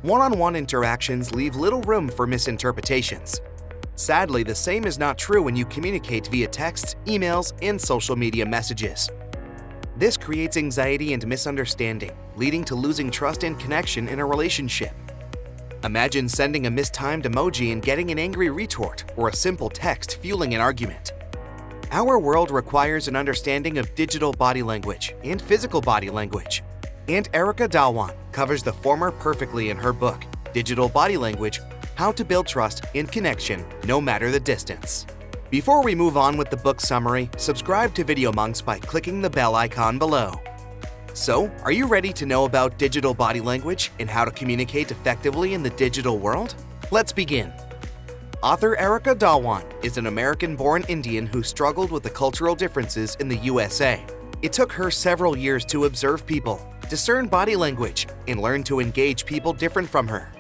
One-on-one interactions leave little room for misinterpretations. Sadly, the same is not true when you communicate via texts, emails, and social media messages. This creates anxiety and misunderstanding, leading to losing trust and connection in a relationship. Imagine sending a mistimed emoji and getting an angry retort, or a simple text fueling an argument. Our world requires an understanding of digital body language and physical body language, and Erica Dhawan covers the former perfectly in her book, Digital Body Language: How to Build Trust and Connection No Matter the Distance. Before we move on with the book summary, subscribe to Video Monks by clicking the bell icon below. So, are you ready to know about digital body language and how to communicate effectively in the digital world? Let's begin. Author Erica Dhawan is an American-born Indian who struggled with the cultural differences in the USA. It took her several years to observe people, discern body language, and learn to engage people different from her.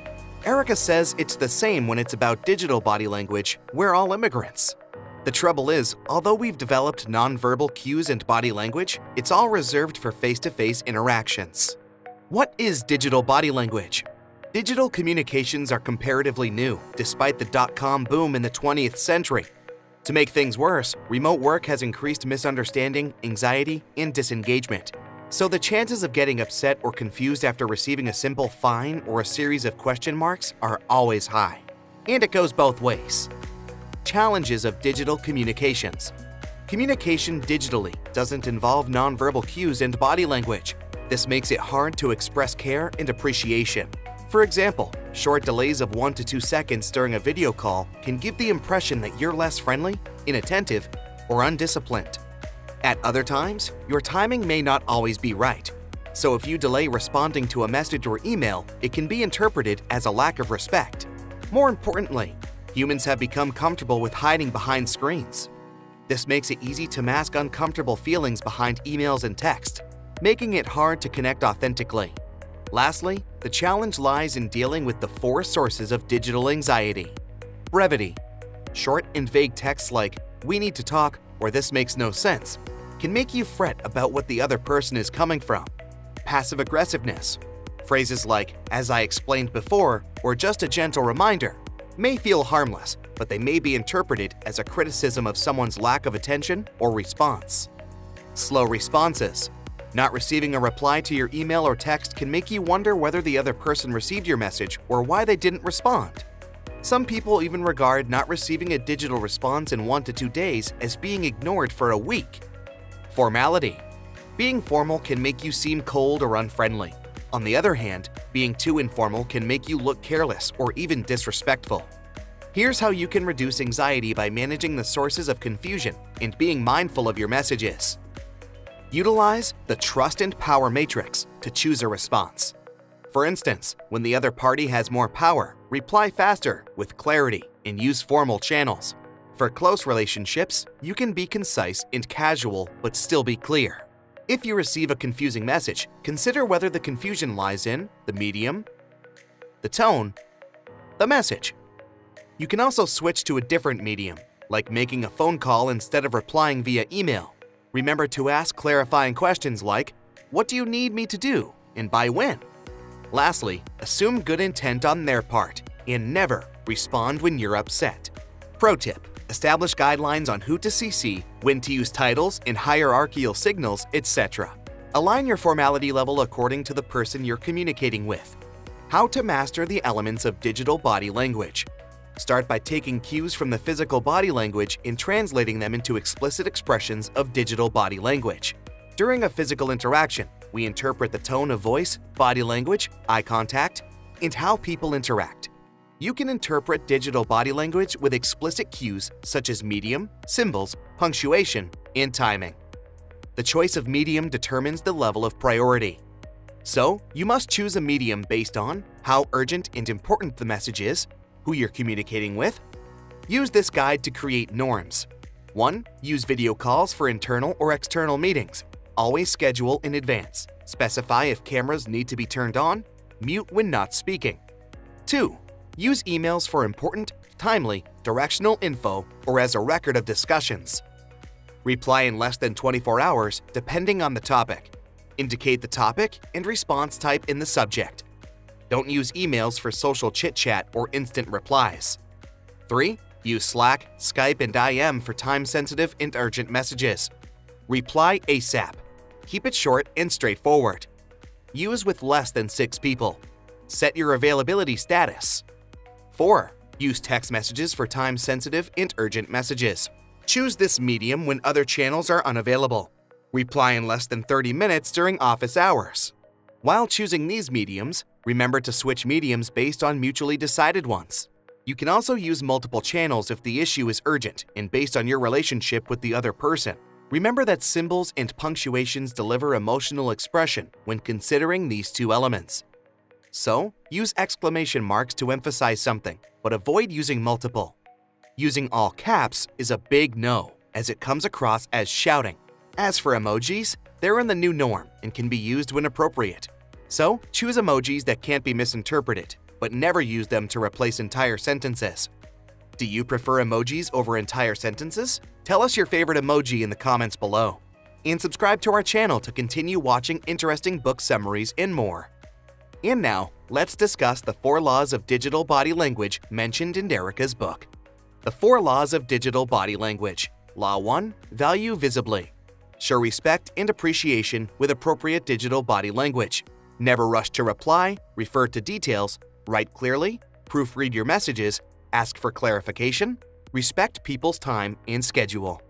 Erica says it's the same when it's about digital body language. We're all immigrants. The trouble is, although we've developed nonverbal cues and body language, it's all reserved for face-to-face interactions. What is digital body language? Digital communications are comparatively new, despite the dot-com boom in the 20th century. To make things worse, remote work has increased misunderstanding, anxiety, and disengagement. So the chances of getting upset or confused after receiving a simple "fine" or a series of question marks are always high. And it goes both ways. Challenges of digital communications. Communication digitally doesn't involve nonverbal cues and body language. This makes it hard to express care and appreciation. For example, short delays of 1 to 2 seconds during a video call can give the impression that you're less friendly, inattentive, or undisciplined. At other times, your timing may not always be right. So if you delay responding to a message or email, it can be interpreted as a lack of respect. More importantly, humans have become comfortable with hiding behind screens. This makes it easy to mask uncomfortable feelings behind emails and text, making it hard to connect authentically. Lastly, the challenge lies in dealing with the 4 sources of digital anxiety. Brevity. Short and vague texts like, "We need to talk," or "This makes no sense," can make you fret about what the other person is coming from. Passive aggressiveness. Phrases like, "As I explained before," or "Just a gentle reminder," may feel harmless, but they may be interpreted as a criticism of someone's lack of attention or response. Slow responses. Not receiving a reply to your email or text can make you wonder whether the other person received your message or why they didn't respond. Some people even regard not receiving a digital response in 1 to 2 days as being ignored for a week. Formality. Being formal can make you seem cold or unfriendly. On the other hand, being too informal can make you look careless or even disrespectful. Here's how you can reduce anxiety by managing the sources of confusion and being mindful of your messages. Utilize the Trust and Power Matrix to choose a response. For instance, when the other party has more power, reply faster, with clarity, and use formal channels. For close relationships, you can be concise and casual but still be clear. If you receive a confusing message, consider whether the confusion lies in the medium, the tone, the message. You can also switch to a different medium, like making a phone call instead of replying via email. Remember to ask clarifying questions like, "What do you need me to do, and by when?" Lastly, assume good intent on their part, and never respond when you're upset. Pro tip: establish guidelines on who to CC, when to use titles and hierarchical signals, etc. Align your formality level according to the person you're communicating with. How to master the elements of digital body language. Start by taking cues from the physical body language and translating them into explicit expressions of digital body language. During a physical interaction, we interpret the tone of voice, body language, eye contact, and how people interact. You can interpret digital body language with explicit cues such as medium, symbols, punctuation, and timing. The choice of medium determines the level of priority. So, you must choose a medium based on how urgent and important the message is, who you're communicating with. Use this guide to create norms. 1. Use video calls for internal or external meetings. Always schedule in advance. Specify if cameras need to be turned on. Mute when not speaking. 2. Use emails for important, timely, directional info or as a record of discussions. Reply in less than 24 hours depending on the topic. Indicate the topic and response type in the subject. Don't use emails for social chit-chat or instant replies. 3. Use Slack, Skype, and IM for time-sensitive and urgent messages. Reply ASAP. Keep it short and straightforward. Use with less than 6 people. Set your availability status. 4. Use text messages for time-sensitive and urgent messages. Choose this medium when other channels are unavailable. Reply in less than 30 minutes during office hours. While choosing these mediums, remember to switch mediums based on mutually decided ones. You can also use multiple channels if the issue is urgent and based on your relationship with the other person. Remember that symbols and punctuations deliver emotional expression when considering these two elements. So, use exclamation marks to emphasize something, but avoid using multiple. Using all caps is a big no, as it comes across as shouting. As for emojis, they're in the new norm and can be used when appropriate. So, choose emojis that can't be misinterpreted, but never use them to replace entire sentences. Do you prefer emojis over entire sentences? Tell us your favorite emoji in the comments below. And subscribe to our channel to continue watching interesting book summaries and more. And now, let's discuss the 4 laws of digital body language mentioned in Erica's book. The 4 laws of digital body language. Law 1. Value visibly. Show respect and appreciation with appropriate digital body language. Never rush to reply, refer to details, write clearly, proofread your messages, ask for clarification, respect people's time and schedule.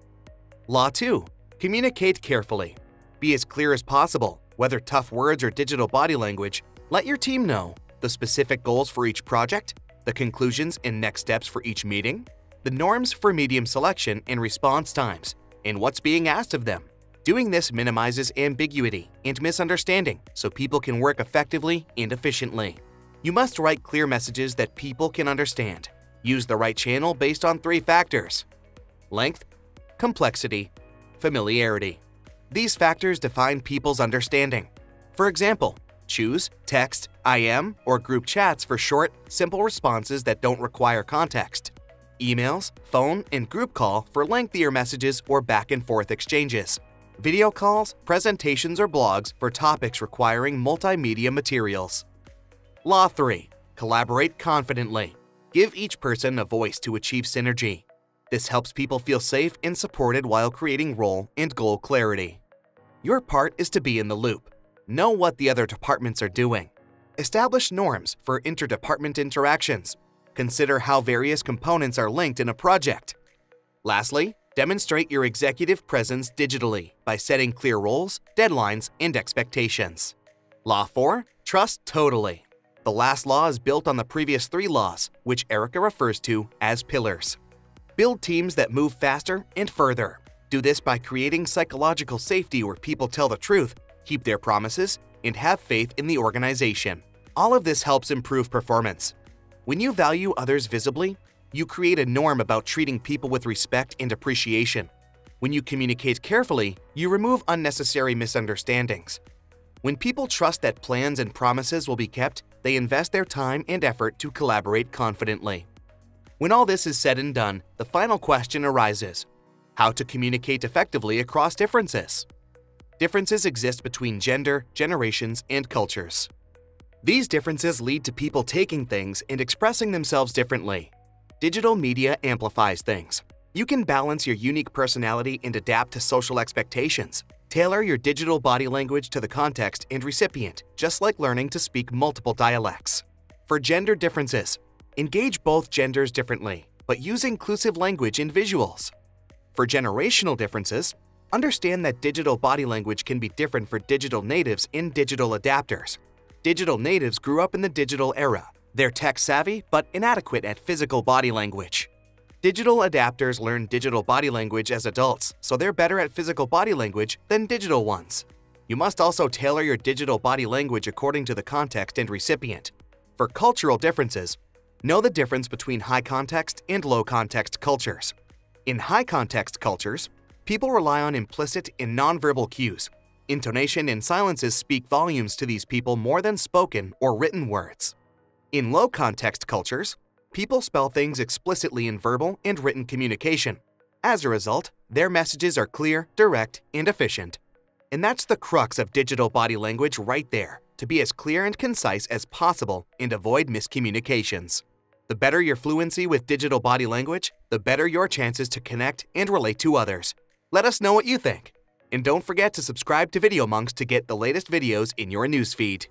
Law 2. Communicate carefully. Be as clear as possible, whether tough words or digital body language. Let your team know the specific goals for each project, the conclusions and next steps for each meeting, the norms for medium selection and response times, and what's being asked of them. Doing this minimizes ambiguity and misunderstanding so people can work effectively and efficiently. You must write clear messages that people can understand. Use the right channel based on 3 factors: length, complexity, familiarity. These factors define people's understanding. For example, choose text, IM, or group chats for short, simple responses that don't require context. Emails, phone, and group call for lengthier messages or back-and-forth exchanges. Video calls, presentations, or blogs for topics requiring multimedia materials. Law 3. Collaborate confidently. Give each person a voice to achieve synergy. This helps people feel safe and supported while creating role and goal clarity. Your part is to be in the loop. Know what the other departments are doing. Establish norms for interdepartment interactions. Consider how various components are linked in a project. Lastly, demonstrate your executive presence digitally by setting clear roles, deadlines, and expectations. Law 4. Trust totally. The last law is built on the previous 3 laws, which Erica refers to as pillars. Build teams that move faster and further. Do this by creating psychological safety where people tell the truth, keep their promises, and have faith in the organization. All of this helps improve performance. When you value others visibly, you create a norm about treating people with respect and appreciation. When you communicate carefully, you remove unnecessary misunderstandings. When people trust that plans and promises will be kept, they invest their time and effort to collaborate confidently. When all this is said and done, the final question arises: how to communicate effectively across differences? Differences exist between gender, generations, and cultures. These differences lead to people taking things and expressing themselves differently. Digital media amplifies things. You can balance your unique personality and adapt to social expectations. Tailor your digital body language to the context and recipient, just like learning to speak multiple dialects. For gender differences, engage both genders differently, but use inclusive language and visuals. For generational differences, understand that digital body language can be different for digital natives and digital adapters. Digital natives grew up in the digital era. They're tech-savvy but inadequate at physical body language. Digital adapters learn digital body language as adults, so they're better at physical body language than digital ones. You must also tailor your digital body language according to the context and recipient. For cultural differences, know the difference between high-context and low-context cultures. In high-context cultures, people rely on implicit and nonverbal cues. Intonation and silences speak volumes to these people more than spoken or written words. In low-context cultures, people spell things explicitly in verbal and written communication. As a result, their messages are clear, direct, and efficient. And that's the crux of digital body language right there. to be as clear and concise as possible and avoid miscommunications. The better your fluency with digital body language, the better your chances to connect and relate to others. Let us know what you think. And don't forget to subscribe to Video Monks to get the latest videos in your newsfeed.